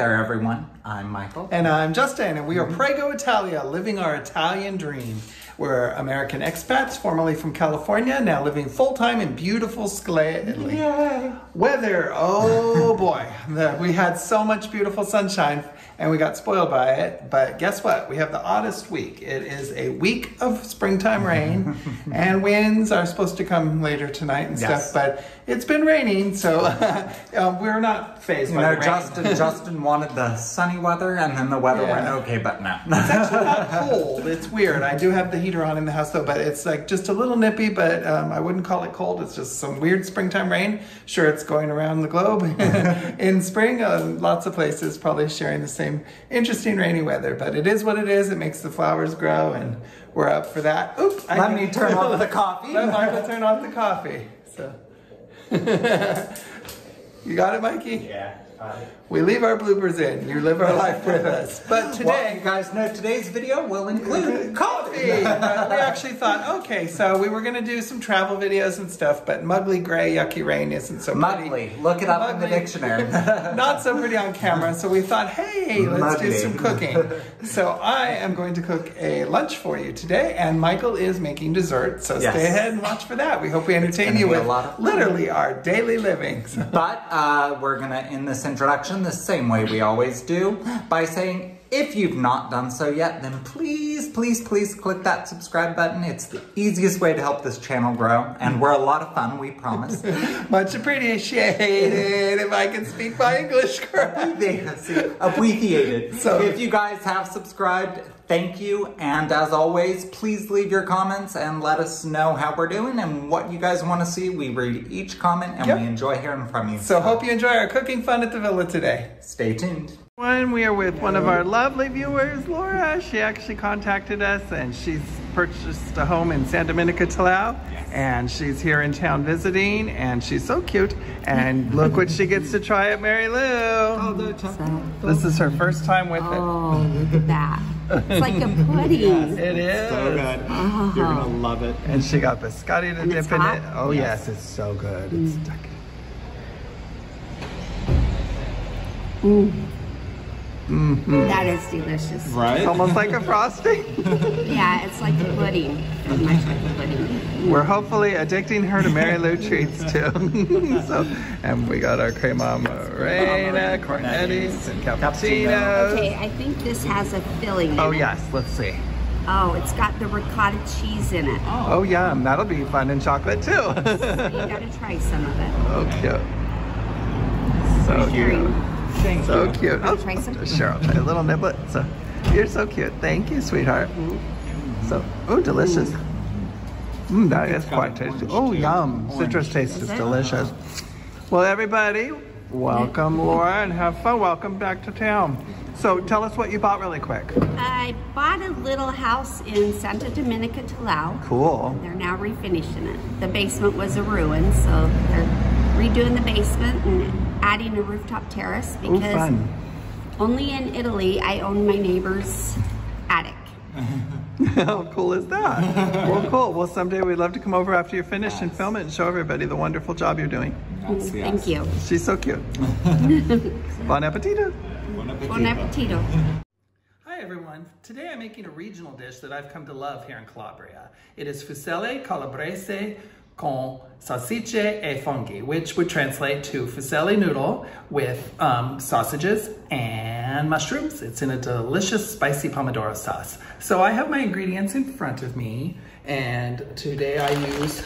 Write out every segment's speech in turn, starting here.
there, everyone. I'm Michael. And I'm Justin, and we are Prego Italia, living our Italian dream. We're American expats, formerly from California, now living full-time in beautiful Scalea, Italy. Yay. Weather, oh boy. We had so much beautiful sunshine, and we got spoiled by it. But guess what? We have the oddest week. It is a week of springtime rain, and winds are supposed to come later tonight and stuff, but it's been raining, so we're not phased by the rain. Justin wanted the sunny weather, and then the weather went okay, but no. It's actually not cold. It's weird. I do have the heater on in the house, though, but it's like just a little nippy, but I wouldn't call it cold. It's just some weird springtime rain. Sure, it's going around the globe in spring. Lots of places probably sharing the same interesting rainy weather, but it is what it is. It makes the flowers grow, and we're up for that. Oops! Let me turn off the coffee. Let Michael turn off the coffee. So. You got it, Mikey? Yeah. We leave our bloopers in. You live our life with us. But today, well, you guys know today's video will include coffee. We actually thought, okay, so we were going to do some travel videos and stuff, but muggly, gray, yucky rain isn't so pretty. Muggly. Look it up in the dictionary. Not so pretty on camera, so we thought, hey, let's do some cooking. So I am going to cook a lunch for you today, and Michael is making dessert, so stay ahead and watch for that. We hope we entertain you with literally our daily living. So. But we're going to end this introduction the same way we always do, by saying, if you've not done so yet, then please, please, please click that subscribe button. It's the easiest way to help this channel grow, and we're a lot of fun, we promise. Much appreciated, if I can speak my English correctly. Appreciated. So if you guys have subscribed, thank you, and as always, please leave your comments and let us know how we're doing and what you guys want to see. We read each comment, and we enjoy hearing from you. So hope you enjoy our cooking fun at the villa today. Stay tuned. We are with one of our lovely viewers, Laura. She actually contacted us, and she's purchased a home in San Dominica, Talau, and she's here in town visiting, and she's so cute. And look what she gets to try at Mary Lou. This is her first time with it. Oh, look at that. It's like a pudding. It is. So good. You're gonna love it. And she got biscotti to dip in it. Oh yes, it's so good. It's stuck. That is delicious. Right? It's almost like a frosting. Yeah, it's like a pudding. Very much like a pudding. We're hopefully addicting her to Mary Lou treats too. So, and we got our crema morena, cornettis, and cappuccinos. Okay, I think this has a filling in it. Oh yes, let's see. Oh, it's got the ricotta cheese in it. Oh yum, that'll be fun in chocolate too. So you gotta try some of it. Oh cute. So cute. So cute. Oh, try some? Sure, I'll try a little niblet. So, you're so cute. Thank you, sweetheart. So, oh, delicious. That is quite tasty. Oh, yum. Citrus taste is delicious. Well, everybody, welcome, Laura, and have fun. Welcome back to town. So, tell us what you bought really quick. I bought a little house in Santa Dominica, Talau. Cool. They're now refinishing it. The basement was a ruin, so they're redoing the basement and adding a rooftop terrace because only in Italy I own my neighbor's attic. How cool is that? Well, cool. Well, someday we'd love to come over after you're finished and film it and show everybody the wonderful job you're doing. Thank you. She's so cute. Bon appetito. Bon appetito. Hi everyone. Today I'm making a regional dish that I've come to love here in Calabria. It is Fusilli Calabrese con salsicce e funghi, which would translate to fusilli noodle with sausages and mushrooms. It's in a delicious spicy pomodoro sauce. So I have my ingredients in front of me, and today I use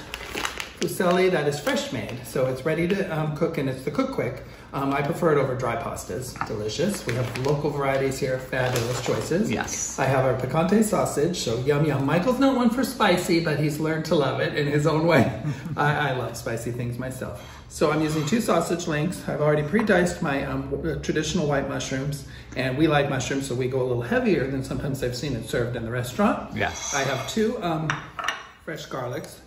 fusilli that is fresh made. So it's ready to cook, and it's the cook quick. I prefer it over dry pastas. Delicious. We have local varieties here, fabulous choices. Yes. I have our picante sausage, so yum yum. Michael's not one for spicy, but he's learned to love it in his own way. I love spicy things myself. So I'm using 2 sausage links. I've already pre-diced my traditional white mushrooms, and we like mushrooms, so we go a little heavier than sometimes I've seen it served in the restaurant. Yes. I have 2 fresh garlics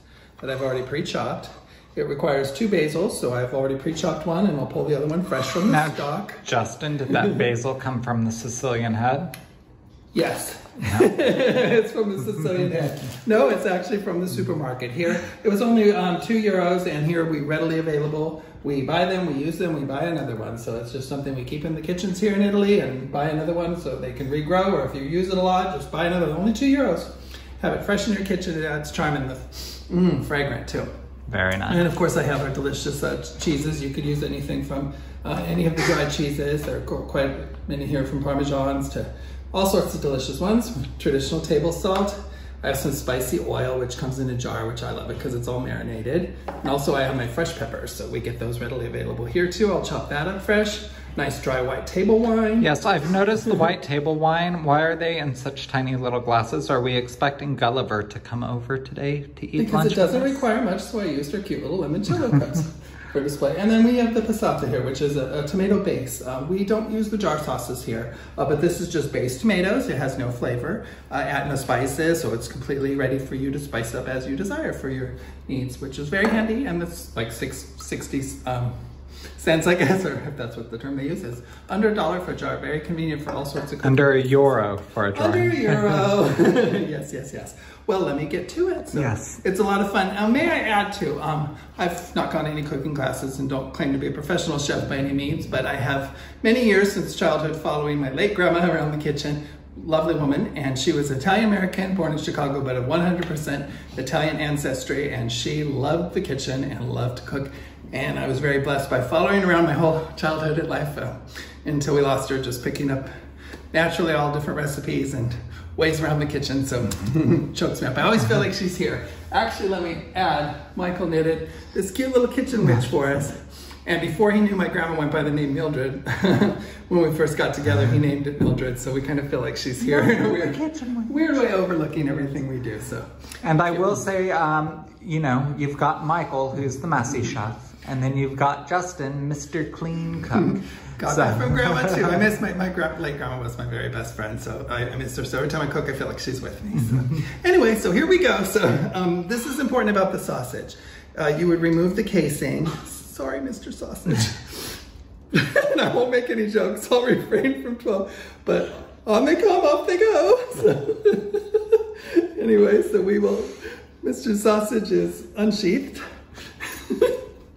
that I've already pre-chopped. It requires 2 basils, so I've already pre-chopped one, and I'll pull the other one fresh from the stalk. Justin, did that basil come from the Sicilian head? Yes. No. It's from the Sicilian head. No, it's actually from the supermarket. Here, it was only €2, and here we readily available we buy them, we use them, we buy another one. So it's just something we keep in the kitchens here in Italy and buy another one so they can regrow, or if you use it a lot, just buy another, only €2. Have it fresh in your kitchen, it adds charm and the fragrant too. Very nice. And of course I have our delicious cheeses. You could use anything from any of the dried cheeses. There are quite many here, from Parmesans to all sorts of delicious ones. Traditional table salt. I have some spicy oil, which comes in a jar, which I love it because it's all marinated. And also I have my fresh peppers, so we get those readily available here too. I'll chop that up fresh. Nice dry white table wine. Yes, I've noticed the white table wine. Why are they in such tiny little glasses? Are we expecting Gulliver to come over today to eat lunch? Because it doesn't require much, so I used our cute little limoncello cups for display. And then we have the passata here, which is a tomato base. We don't use the jar sauces here, but this is just based tomatoes. It has no flavor, add no spices, so it's completely ready for you to spice up as you desire for your needs, which is very handy. And it's like 60 cents, I guess, or if that's what the term they use is. Under $1 for a jar, very convenient for all sorts of cooking. Under €1 for a jar. Under €1. Yes, yes, yes. Well, let me get to it. So yes. It's a lot of fun. May I add too, I've not gone to any cooking classes and don't claim to be a professional chef by any means, but I have many years since childhood following my late grandma around the kitchen. Lovely woman, and she was Italian-American, born in Chicago, but of 100% Italian ancestry, and she loved the kitchen and loved to cook. And I was very blessed by following around my whole childhood and life until we lost her, just picking up naturally all different recipes and ways around the kitchen, so chokes me up. I always feel like she's here. Actually, let me add, Michael knitted this cute little kitchen witch for us. And before he knew my grandma went by the name Mildred, when we first got together, he named it Mildred, so we kind of feel like she's here in a weird way overlooking everything we do. So. And I will say, you know, you've got Michael, who's the messy chef, and then you've got Justin, Mr. Clean Cook. Got that from Grandma too. I miss my late grandma was my very best friend, so I miss her. So every time I cook, I feel like she's with me. So. Anyway, so here we go. So this is important about the sausage. You would remove the casing. Sorry, Mr. Sausage. And I won't make any jokes. I'll refrain from 12. But on they come, off they go. So anyway, so we will. Mr. Sausage is unsheathed.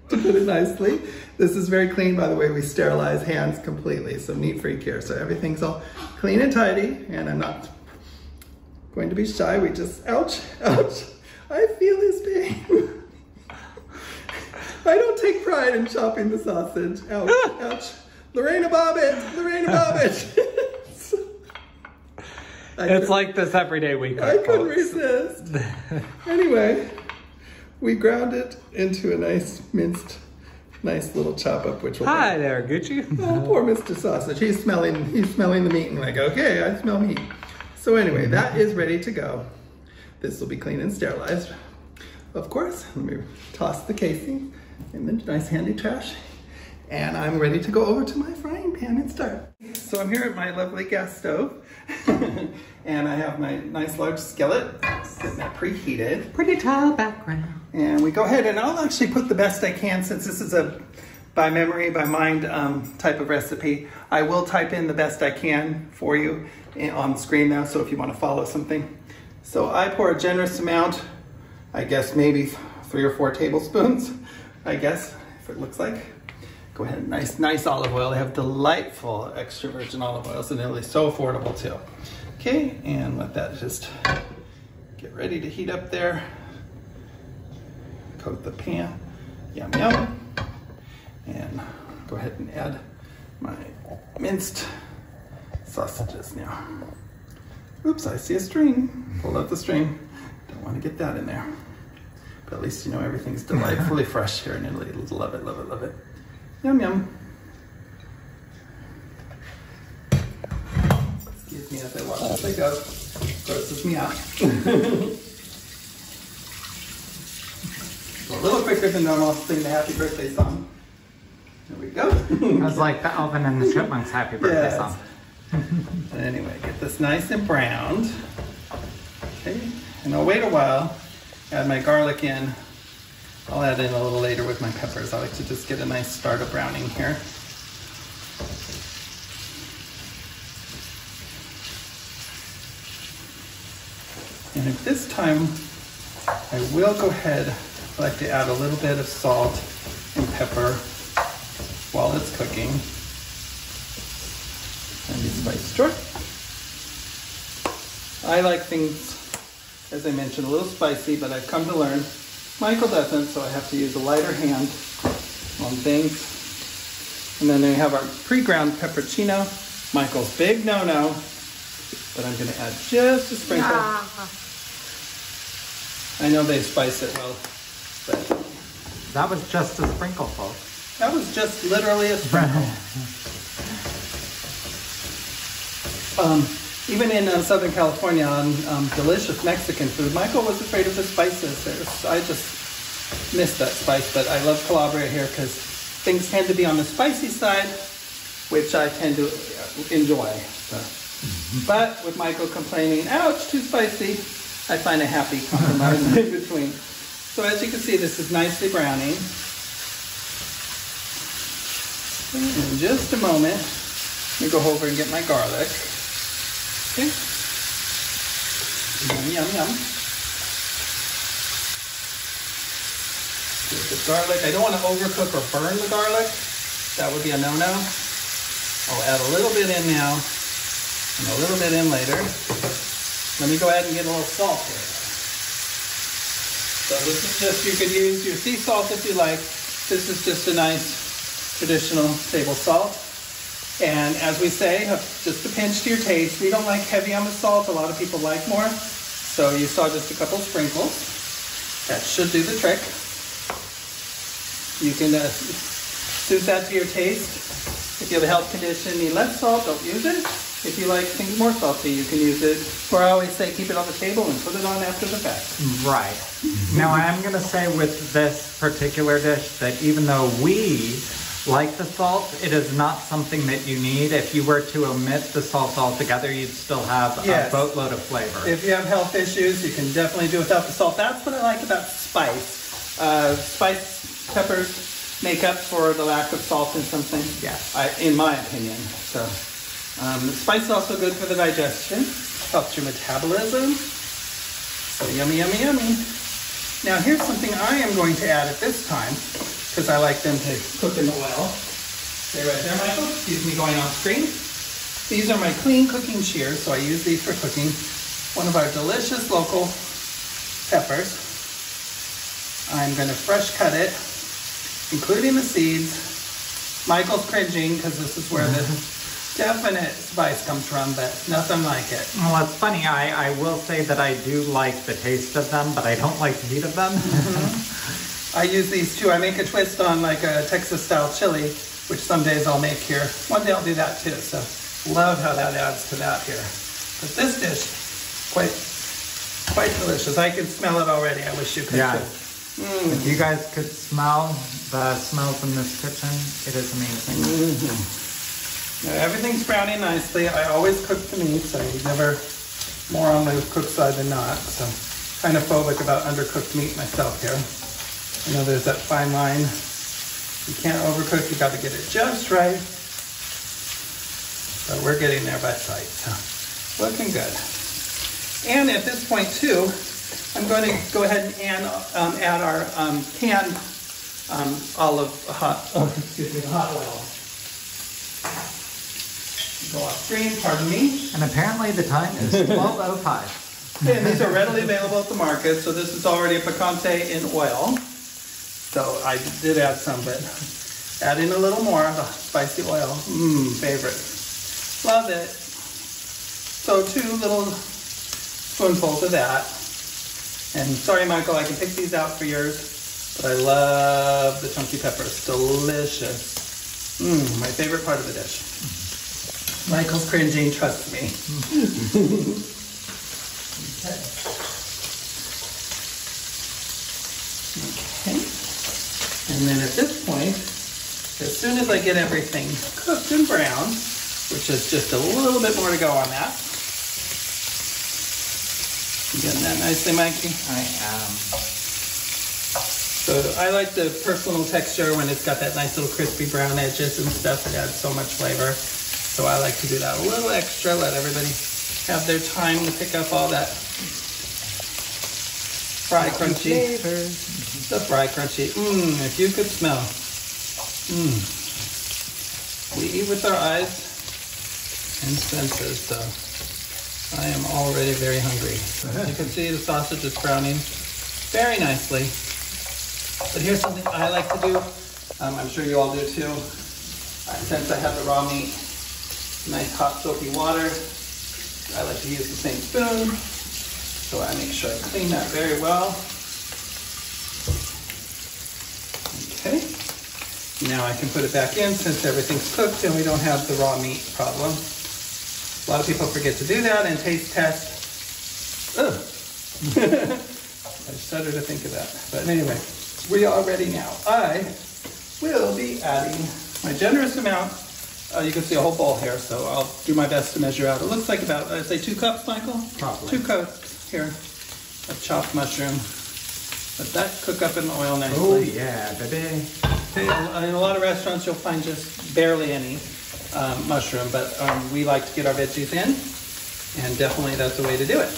To put it nicely. This is very clean, by the way. We sterilize hands completely, so neat-free care. So everything's all clean and tidy, and I'm not going to be shy. We just, ouch, ouch. I feel his pain. I don't take pride in chopping the sausage. Ouch, ouch. Lorena Bobbitt, Lorena Bobbitt. It's like this every day we cook. I couldn't resist. Anyway. We ground it into a nice minced, nice little chop up, which will. Hi there, Gucci. Oh, poor Mr. Sausage. He's smelling the meat and like, okay, I smell meat. So anyway, that is ready to go. This will be clean and sterilized. Of course, let me toss the casing in the nice handy trash. And I'm ready to go over to my frying pan and start. So I'm here at my lovely gas stove. And I have my nice large skillet sitting there preheated. Pretty tile background. And we go ahead and I'll actually put the best I can, since this is a by memory, by mind type of recipe. I will type in the best I can for you on the screen now, so if you want to follow something. So I pour a generous amount, I guess maybe 3 or 4 tablespoons, I guess, if it looks like. Go ahead, nice olive oil. They have delightful extra virgin olive oils in Italy, so affordable too. Okay, and let that just get ready to heat up there. Coat the pan, yum yum. And go ahead and add my minced sausages now. Oops, I see a string. Pull out the string. Don't want to get that in there. But at least you know everything's delightfully fresh here in Italy. Love it, love it, love it. Yum yum. Excuse me as I watch as I go. Grosses me out. A little quicker than normal, sing the happy birthday song. There we go. I was like the Alvin and the Chipmunks happy birthday song. Anyway, get this nice and browned. Okay, and I'll wait a while, add my garlic in. I'll add in a little later with my peppers. I like to just get a nice start of browning here. And at this time, I will go ahead, I like to add a little bit of salt and pepper cooking. And the spice drawer. I like things, as I mentioned, a little spicy, but I've come to learn Michael doesn't, so I have to use a lighter hand on things. And then we have our pre-ground pepperoncino. Michael's big no-no, but I'm gonna add just a sprinkle. Yeah. I know they spice it well, but That was just a sprinkle, folks. that was just literally a sprinkle. Even in Southern California on delicious Mexican food, Michael was afraid of the spices. I just missed that spice, but I love Calabria here because things tend to be on the spicy side, which I tend to enjoy. So. But with Michael complaining, ouch, too spicy, I find a happy compromise in between. So as you can see, this is nicely browning. In just a moment, let me go over and get my garlic. Okay. Yum, yum, yum. Get the garlic. I don't want to overcook or burn the garlic. That would be a no-no. I'll add a little bit in now and a little bit in later. Let me go ahead and get a little salt here. So this is just, you could use your sea salt if you like. This is just a nice traditional table salt. And as we say, just a pinch to your taste. We don't like heavy on the salt. A lot of people like more. So you saw just a couple sprinkles. That should do the trick. You can suit that to your taste. If you have a health condition, need less salt, don't use it. If you like things more salty, you can use it. Or I always say, keep it on the table and put it on after the fact. Right. Now, I'm going to say with this particular dish that even though we like the salt, it is not something that you need. If you were to omit the salt altogether, you'd still have a boatload of flavor. If you have health issues, you can definitely do without the salt. That's what I like about spice. Spice peppers make up for the lack of salt in something. Yes. In my opinion. So, the spice is also good for the digestion. Helps your metabolism. So yummy, yummy, yummy. Now here's something I am going to add at this time, because I like them to cook in the oil. Stay right there, Michael. Excuse me going off screen. These are my clean cooking shears, so I use these for cooking. One of our delicious local peppers. I'm going to fresh cut it, including the seeds. Michael's cringing because this is where the definite spice comes from, but nothing like it. Well, it's funny. I will say that I do like the taste of them, but I don't like the heat of them. I use these too. I make a twist on like a Texas-style chili, which some days I'll make here. One day I'll do that too, so love how that adds to that here. But this dish, quite delicious. I can smell it already. I wish you could too. If you guys could smell the smells in this kitchen, it is amazing. Now, everything's browning nicely. I always cook the meats. I'm never more on the cook side than not, so kind of phobic about undercooked meat myself here. You know, there's that fine line. You can't overcook, you got to get it just right. So we're getting there by sight. So looking good. And at this point too, I'm going to go ahead and add our canned hot oil. Go off screen, pardon me. And apparently the time is 12:05. And these are readily available at the market. So this is already a picante in oil. So I did add some, but add in a little more of the spicy oil. Favorite. Love it. So 2 little spoonfuls of that. And sorry, Michael, I can pick these out for yours, but I love the chunky peppers. Delicious. My favorite part of the dish. Michael's cringing, trust me. Okay. And then at this point, as soon as I get everything cooked and brown, which is just a little bit more to go on that. You getting that nicely, Mikey? I am. So I like the personal texture when it's got that nice little crispy brown edges and stuff. It adds so much flavor. So I like to do that a little extra, let everybody have their time to pick up all that fry crunchy. The fry crunchy. If you could smell. We eat with our eyes and senses, so I am already very hungry. As you can see, the sausage is browning very nicely. But here's something I like to do. I'm sure you all do too. Since I have the raw meat, nice hot soapy water, I like to use the same spoon. So I make sure I clean that very well. Okay. Now I can put it back in since everything's cooked and we don't have the raw meat problem. A lot of people forget to do that and taste test. Ugh. I shudder to think of that. But anyway, we are ready now. I will be adding my generous amount. You can see a whole bowl here, so I'll do my best to measure out. It looks like about, I'd say 2 cups, Michael? Probably. 2 cups here of chopped mushroom. Let that cook up in the oil nicely. Oh yeah, baby. Okay, in a lot of restaurants you'll find just barely any mushroom, but we like to get our veggies in, and definitely that's the way to do it.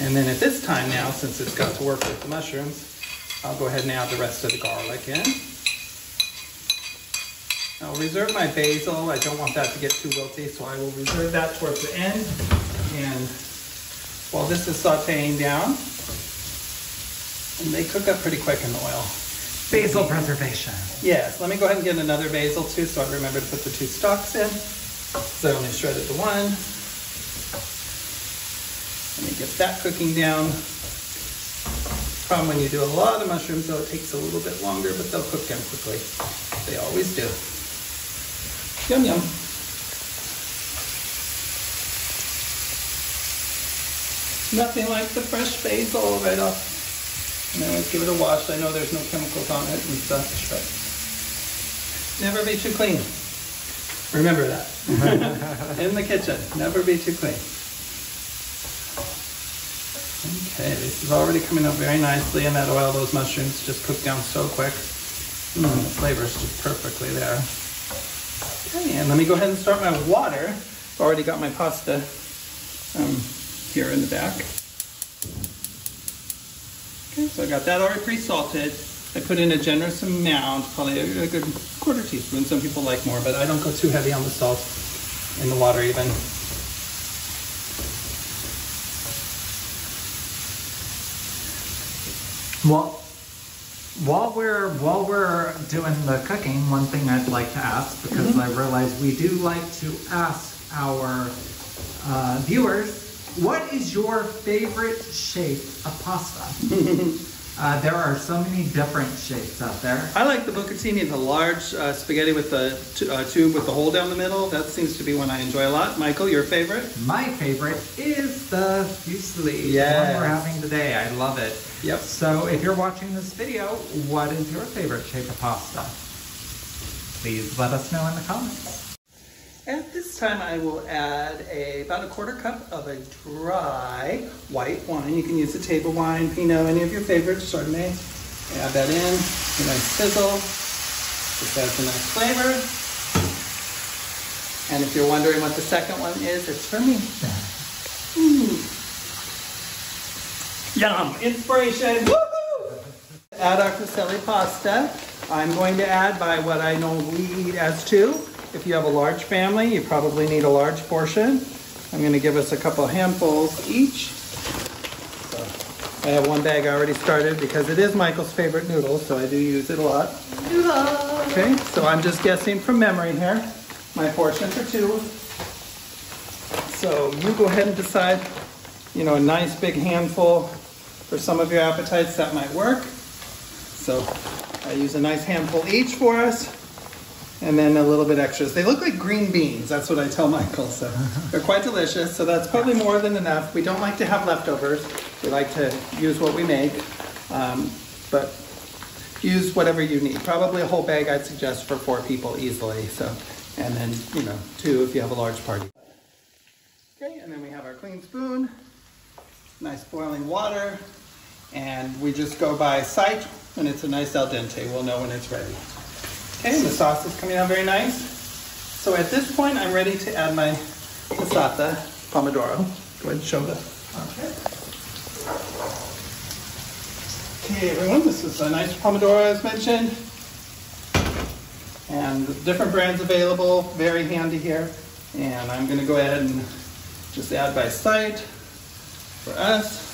And then at this time now, since it's got to work with the mushrooms, I'll go ahead and add the rest of the garlic in. I'll reserve my basil. I don't want that to get too wilty, so I will reserve that towards the end. And while this is sauteing down, and they cook up pretty quick in the oil. Basil preservation. Yes, let me go ahead and get another basil too, so I remember to put the 2 stalks in. So I only shredded the 1. Let me get that cooking down. Problem when you do a lot of mushrooms though, it takes a little bit longer, but they'll cook down quickly. They always do. Yum yum. Nothing like the fresh basil right off. And then always give it a wash. I know there's no chemicals on it and such, but never be too clean. Remember that. In the kitchen, never be too clean. Okay, this is already coming up very nicely in that oil. Those mushrooms just cook down so quick. The flavor is just perfectly there. Okay, and let me go ahead and start my water. I've already got my pasta here in the back. Okay, so I got that already pre-salted. I put in a generous amount, probably a good 1/4 teaspoon. Some people like more, but I don't go too heavy on the salt in the water even. Well, while we're doing the cooking, one thing I'd like to ask, because I realize we do like to ask our viewers, what is your favorite shape of pasta? There are so many different shapes out there. I like the bucatini, the large spaghetti with the tube with the hole down the middle. That seems to be one I enjoy a lot. Michael, your favorite? My favorite is the fusilli, yes. The one we're having today. I love it. Yep. So if you're watching this video, what is your favorite shape of pasta? Please let us know in the comments. At this time, I will add about a 1/4 cup of a dry white wine. You can use a table wine, Pinot, any of your favorites, Chardonnay. Add that in, a nice sizzle. Just adds a nice flavor. And if you're wondering what the second one is, it's for me. Yum! Inspiration! Woohoo! Add our fusilli pasta. I'm going to add by what I know we eat as 2. If you have a large family, you probably need a large portion. I'm going to give us a couple handfuls each. So I have 1 bag already started because it is Michael's favorite noodle, so I do use it a lot. Okay, so I'm just guessing from memory here. My portion for 2. So you go ahead and decide, a nice big handful for some of your appetites that might work. So I use a nice handful each for us. And then a little bit extras. They look like green beans. That's what I tell Michael. So they're quite delicious. So that's probably more than enough. We don't like to have leftovers. We like to use what we make. But use whatever you need. Probably a whole bag I'd suggest for 4 people easily. So, and then 2 if you have a large party. Okay, and then we have our clean spoon. Nice boiling water. And we just go by sight. When it's a nice al dente, we'll know when it's ready. Okay, the sauce is coming out very nice. So at this point, I'm ready to add my passata pomodoro. Go ahead and show the. Okay, everyone, this is a nice pomodoro as mentioned. And different brands available, very handy here. And I'm gonna go ahead and just add by sight for us.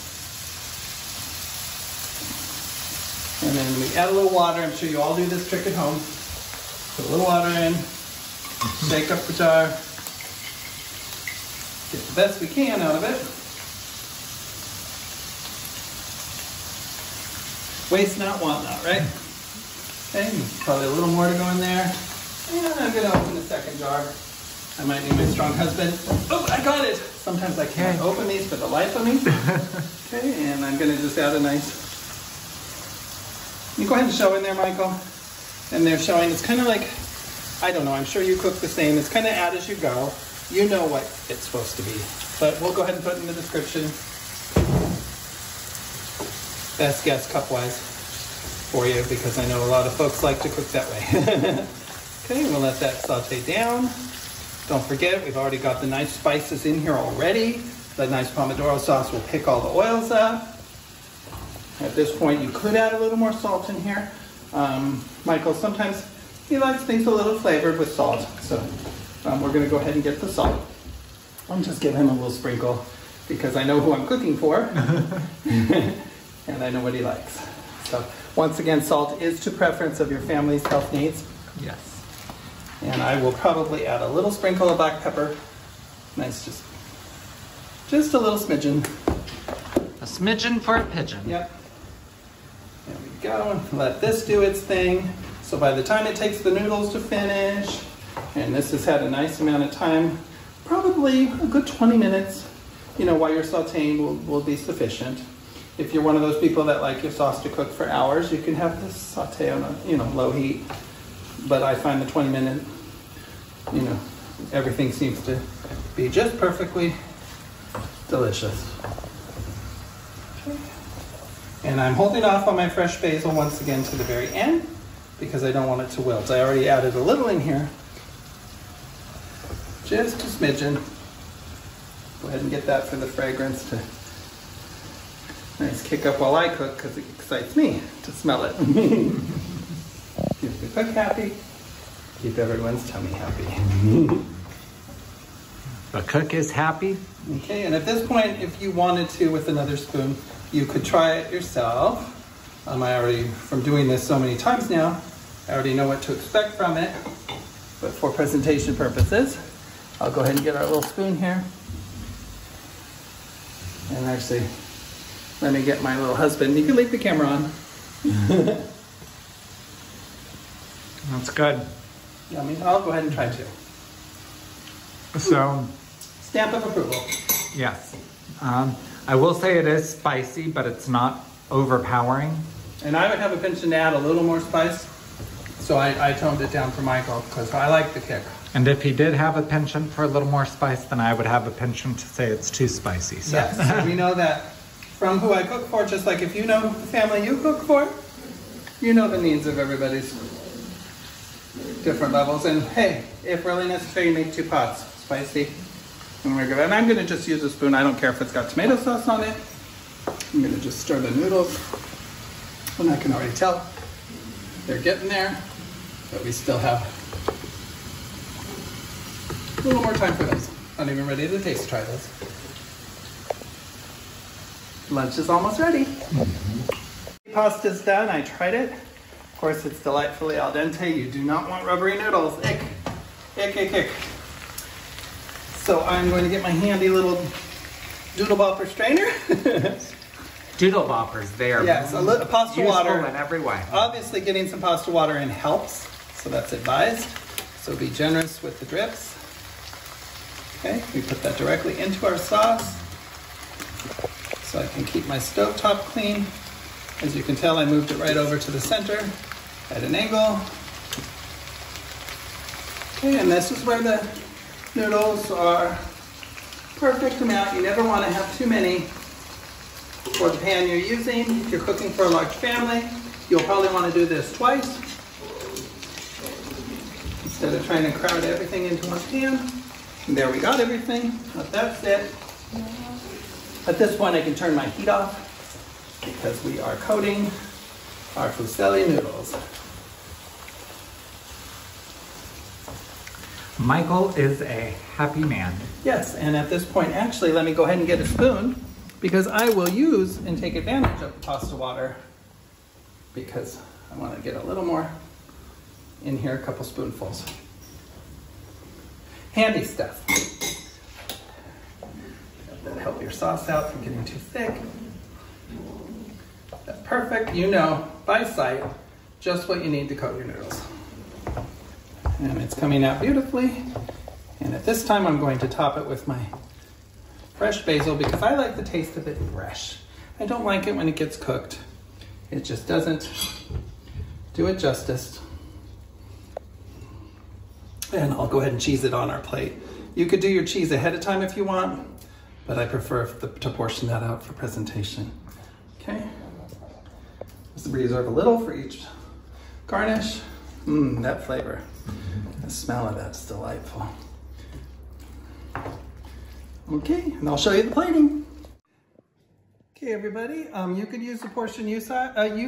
And then we add a little water. I'm sure you all do this trick at home. Put a little water in, shake up the jar, get the best we can out of it. Waste not, want not, right? Okay, probably a little more to go in there. And I'm gonna open the second jar. I might need my strong husband. Oh, I got it! Sometimes I can't open these for the life of me. Okay, and I'm gonna just add a nice... You go ahead and show in there, Michael. And they're showing, it's kind of like, I don't know, I'm sure you cook the same. It's kind of add as you go. You know what it's supposed to be. But we'll go ahead and put it in the description. Best guess cup-wise for you, because I know a lot of folks like to cook that way. Okay, we'll let that saute down. Don't forget, we've already got the nice spices in here already. The nice pomodoro sauce will pick all the oils up. At this point, you could add a little more salt in here. Michael, sometimes he likes things a little flavored with salt. So we're gonna go ahead and get the salt. I'll just give him a little sprinkle because I know who I'm cooking for. And I know what he likes. So once again, salt is to preference of your family's health needs. Yes. And I will probably add a little sprinkle of black pepper. Nice, just a little smidgen. A smidgen for a pigeon. Yep. There we go. Let this do its thing. So by the time it takes the noodles to finish, and this has had a nice amount of time, probably a good 20 minutes, you know, while you're sauteing will be sufficient. If you're one of those people that like your sauce to cook for hours, you can have this saute on a, low heat. But I find the 20-minute, everything seems to be just perfectly delicious. Okay. And I'm holding off on my fresh basil once again to the very end because I don't want it to wilt. I already added a little in here, just a smidgen. Go ahead and get that for the fragrance to nice kick up while I cook because it excites me to smell it. Keep the cook happy, keep everyone's tummy happy. The cook is happy. Okay, and at this point, if you wanted to with another spoon, you could try it yourself. I already, from doing this so many times now, I already know what to expect from it. But for presentation purposes, I'll go ahead and get our little spoon here. And actually, let me get my little husband. You can leave the camera on. That's good. Yummy. I'll go ahead and try too. So, stamp of approval. Yes. I will say it is spicy, but it's not overpowering. And I would have a penchant to add a little more spice. So I toned it down for Michael because I like the kick. And if he did have a penchant for a little more spice, then I would have a penchant to say it's too spicy. So. Yes, we know that from who I cook for, just like if you know the family you cook for, you know the needs of everybody's different levels. And hey, if really necessary, make 2 pots, spicy and regular. And I'm gonna just use a spoon. I don't care if it's got tomato sauce on it. I'm gonna just stir the noodles. And I can already tell they're getting there, but we still have a little more time for those. Not even ready to taste try those. Lunch is almost ready. Pasta's done, I tried it. Of course, it's delightfully al dente. You do not want rubbery noodles. Ick, ick, ick, ick. So I'm going to get my handy little doodle bopper strainer. Doodle boppers, they are yes, a little pasta water in every way. Obviously, getting some pasta water in helps, so that's advised. So be generous with the drips. Okay, we put that directly into our sauce, so I can keep my stovetop clean. As you can tell, I moved it right over to the center at an angle. Okay, and this is where the noodles are perfect amount. You never want to have too many for the pan you're using. If you're cooking for a large family, you'll probably want to do this twice instead of trying to crowd everything into one pan. And there we got everything. Let that sit. At this point, I can turn my heat off because we are coating our fusilli noodles. Michael is a happy man. Yes, and at this point, actually, let me go ahead and get a spoon because I will use and take advantage of the pasta water because I want to get a little more in here, a couple spoonfuls. Handy stuff. That'll help your sauce out from getting too thick. That's perfect. You know, by sight, just what you need to coat your noodles. And it's coming out beautifully. And at this time, I'm going to top it with my fresh basil because I like the taste of it fresh. I don't like it when it gets cooked. It just doesn't do it justice. And I'll go ahead and cheese it on our plate. You could do your cheese ahead of time if you want, but I prefer to portion that out for presentation. Okay. Just reserve a little for each garnish. That flavor. The smell of that's delightful. Okay, and I'll show you the plating. Okay, everybody, you could use the portion you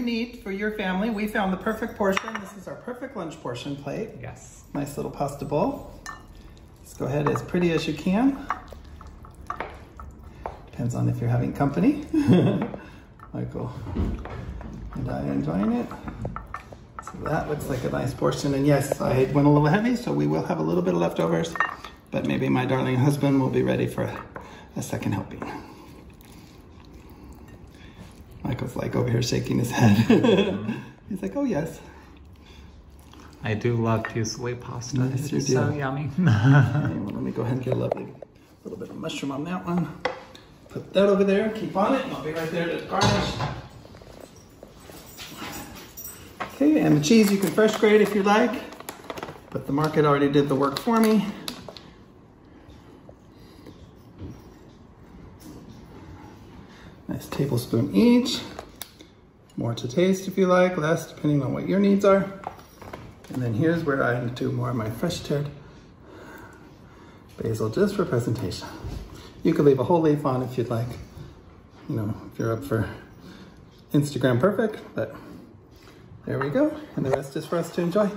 need for your family. We found the perfect portion. This is our perfect lunch portion plate. Yes. Nice little pasta bowl. Let's go ahead as pretty as you can. Depends on if you're having company. Michael and I are enjoying it. So that looks like a nice portion. And yes, I went a little heavy, so we will have a little bit of leftovers, but maybe my darling husband will be ready for a second helping. Michael's like over here shaking his head. He's like, oh yes. I do love Fusilli pasta. Yes, it's so yummy. Okay, well, let me go ahead and get a little bit of mushroom on that one. Put that over there, keep on it, and I'll be right there to garnish. Okay, and the cheese you can fresh grate if you like, but the market already did the work for me. Nice tablespoon each. More to taste if you like, less depending on what your needs are. And then here's where I do more of my fresh chard basil just for presentation. You could leave a whole leaf on if you'd like, you know, if you're up for Instagram perfect, but there we go. And the rest is for us to enjoy.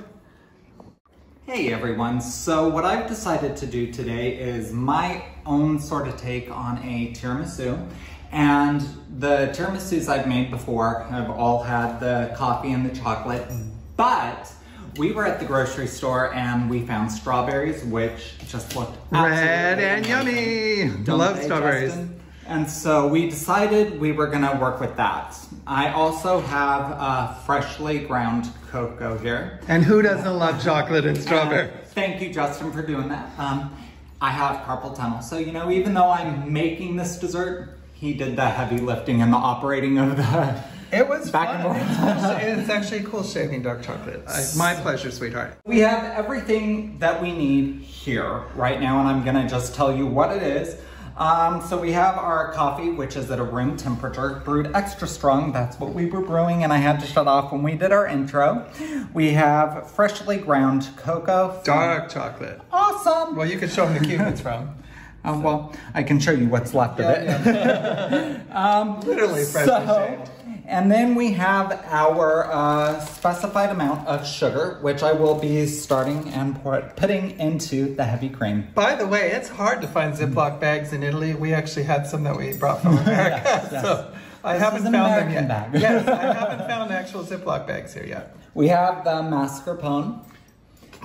Hey everyone, so what I've decided to do today is my own sort of take on a tiramisu. And the tiramisus I've made before have all had the coffee and the chocolate, but we were at the grocery store and we found strawberries, which just looked red and yummy. Love strawberries. Justin? And so we decided we were gonna work with that. I also have freshly ground cocoa here. And who doesn't love chocolate and strawberry? Thank you, Justin, for doing that. I have carpal tunnel, so you know, even though I'm making this dessert, he did the heavy lifting and the operating of the It was back fun. and forth. It's actually cool shaving dark chocolate. My pleasure, sweetheart. We have everything that we need here right now, and I'm gonna just tell you what it is. So we have our coffee, which is at a room temperature, brewed extra strong. That's what we were brewing, and I had to shut off when we did our intro. We have freshly ground cocoa. Dark chocolate. Awesome. Well, you can show them the cube it's from. Well, I can show you what's left of it. Literally freshly shaved. And then we have our specified amount of sugar, which I will be starting and putting into the heavy cream. By the way, it's hard to find Ziploc bags in Italy. We actually had some that we brought from America. Yes. So I haven't found them yet. Bag. Yes, I haven't found actual Ziploc bags here yet. We have the mascarpone.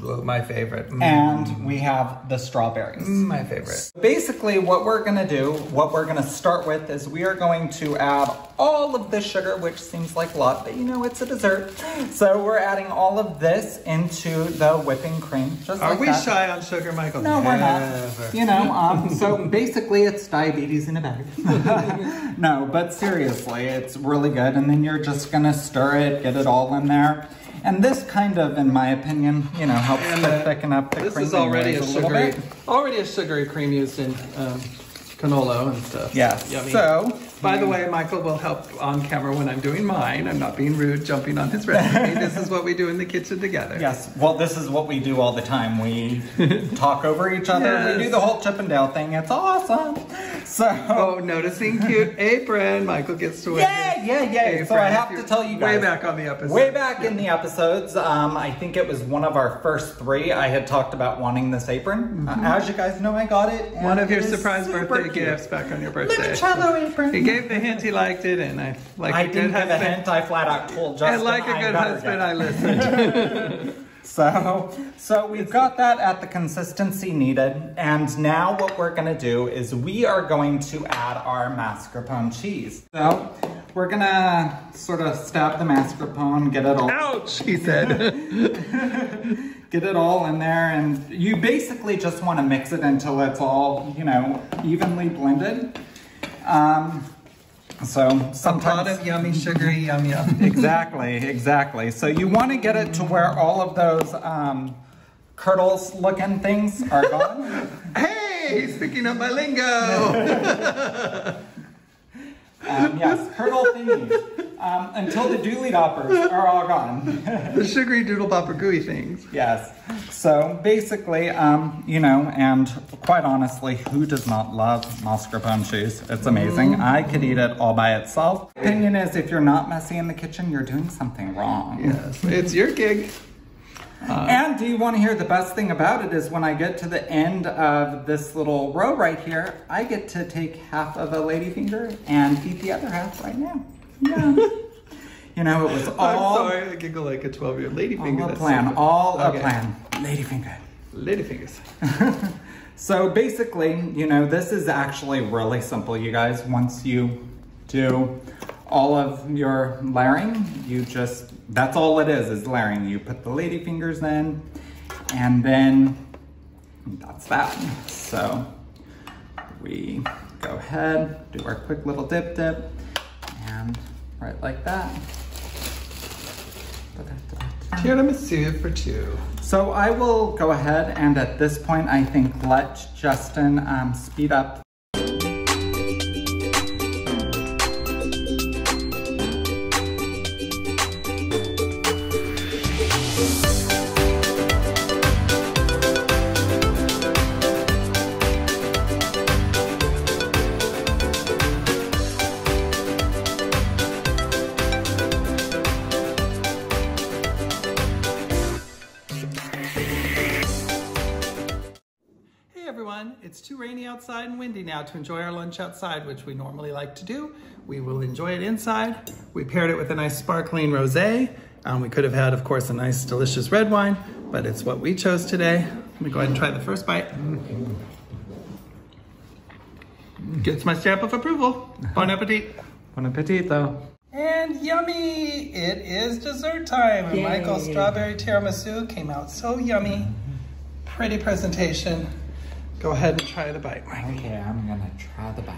My favorite. And we have the strawberries. My favorite. Basically, what we're gonna do, what we're gonna start with is we are going to add all of the sugar, which seems like a lot, but you know, it's a dessert. So we're adding all of this into the whipping cream, just Are like we that. Shy on sugar, Michael? No, we're not. You know, so basically it's diabetes in a bag. No, but seriously, it's really good. And then you're just gonna stir it, get it all in there. And this kind of, in my opinion, you know, helps to thicken up the cream. This is already a sugary cream used in cannolo and stuff. Yes. Yummy. So, by the way, Michael will help on camera when I'm doing mine. I'm not being rude, jumping on his recipe. This is what we do in the kitchen together. Yes. Well, this is what we do all the time. We talk over each other. Yes. We do the whole Chip and Dale thing. It's awesome. So, noticing cute apron. Michael gets to wear. Yeah. So I have to tell you guys. Way back on the episode. Way back in the episodes, I think it was one of our first 3. I had talked about wanting this apron. As you guys know, I got it. One of your surprise birthday gifts back on your birthday. Limoncello apron. He gave the hint he liked it, and I didn't give a hint. I flat out told Justin. And like a good husband, I listened. So we've got that at the consistency needed, and now what we're gonna do is we are going to add our mascarpone cheese. So we're gonna sort of stab the mascarpone, get it all. Ouch, he said. Get it all in there, and you basically just want to mix it until it's all, you know, evenly blended. So sometimes a pot of yummy, sugary yum. Exactly. So you want to get it to where all of those curdles looking things are gone. Hey, he's picking up my lingo. Yes, curdle thingies. Until the dooley doppers are all gone. The sugary doodle bopper gooey things. Yes. So basically, you know, and quite honestly, who does not love mascarpone cheese? It's amazing. I could eat it all by itself. Opinion is, if you're not messy in the kitchen, you're doing something wrong. Yes, it's your gig. And do you want to hear the best thing about it is when I get to the end of this little row right here, I get to take half of a ladyfinger and eat the other half right now. Yeah. You know, it was all... I'm sorry, I giggle like a 12-year-old ladyfinger. All a plan, all a plan. Ladyfinger. Ladyfingers. So basically, you know, this is actually really simple, you guys. Once you do all of your layering, you just... That's all it is layering. You put the ladyfingers in, and then that's that. So we go ahead, do our quick little dip, and right like that. Tiramisu for 2. So I will go ahead and at this point, I think let Justin speed up. It's too rainy outside and windy now to enjoy our lunch outside, which we normally like to do. We will enjoy it inside. We paired it with a nice sparkling rosé. We could have had, of course, a nice delicious red wine, but it's what we chose today. Let me go ahead and try the first bite. Gets my stamp of approval. Bon appetit. Bon appetit, though. And yummy! It is dessert time. And Michael's strawberry tiramisu came out so yummy. Pretty presentation. Go ahead and try the bite, Mike. Okay, I'm gonna try the bite.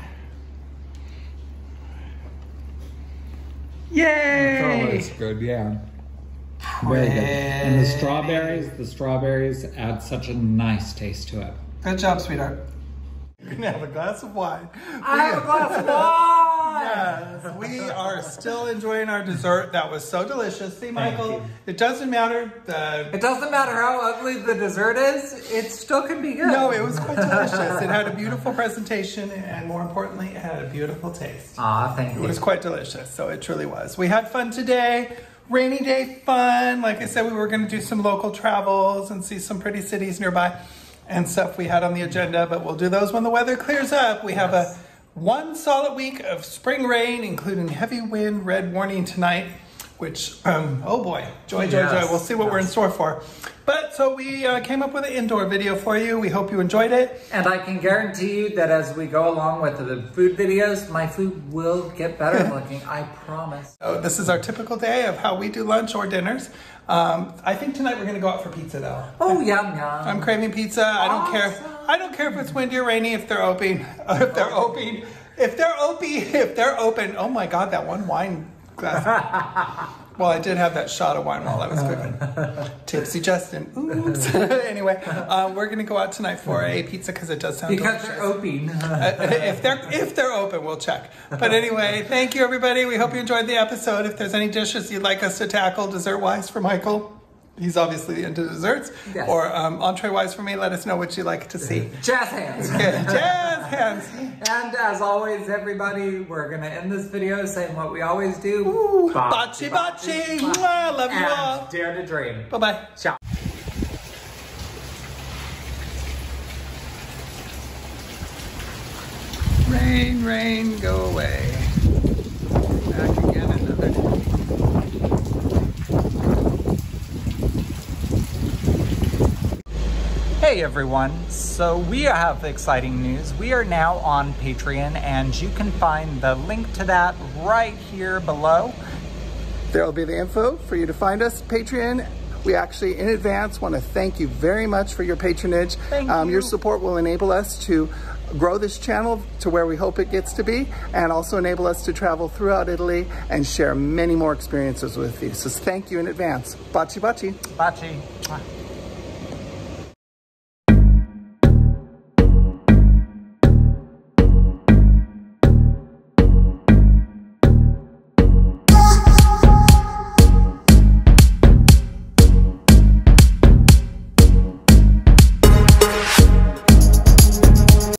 Yay! It's good, yeah. Very good. And the strawberries add such a nice taste to it. Good job, sweetheart. You're gonna have a glass of wine. I have a glass of wine! Yes, we are still enjoying our dessert. That was so delicious. See, Michael, it doesn't matter. It doesn't matter how ugly the dessert is, it still can be good. No, it was quite delicious. It had a beautiful presentation, and more importantly, it had a beautiful taste. Aw, thank you. It was quite delicious, so it truly was. We had fun today. Rainy day fun. Like I said, we were going to do some local travels and see some pretty cities nearby and stuff we had on the agenda, but we'll do those when the weather clears up. We have one solid week of spring rain, including heavy wind, red warning tonight, which, oh boy, joy. We'll see what we're in store for. But so we came up with an indoor video for you. We hope you enjoyed it. And I can guarantee you that as we go along with the food videos, my food will get better looking, I promise. So this is our typical day of how we do lunch or dinners. I think tonight we're gonna go out for pizza though. Oh, yum, yum. I'm craving pizza. I don't care. I don't care if it's windy or rainy, if they're open. If they're open. Oh my God, that one wine glass. Well, I did have that shot of wine while I was cooking. Tipsy Justin. Oops. Anyway, we're gonna go out tonight for a pizza because it does sound delicious. They're open. If they're open, we'll check. But anyway, thank you everybody. We hope you enjoyed the episode. If there's any dishes you'd like us to tackle dessert-wise for Michael, he's obviously into desserts. Yes. Or entree-wise for me, let us know what you'd like to see. Jazz hands. Okay, jazz hands. And as always, everybody, we're going to end this video saying what we always do. Ooh, bachi bachi. Mwah, love you all. Dare to dream. Bye-bye. Ciao. Rain, rain, go away. Back again another day. Hey everyone, so we have exciting news. We are now on Patreon and you can find the link to that right here below. There will be the info for you to find us, Patreon. We actually, in advance, want to thank you very much for your patronage. Thank you. Your support will enable us to grow this channel to where we hope it gets to be, and also enable us to travel throughout Italy and share many more experiences with you. So thank you in advance. Baci baci. Baci.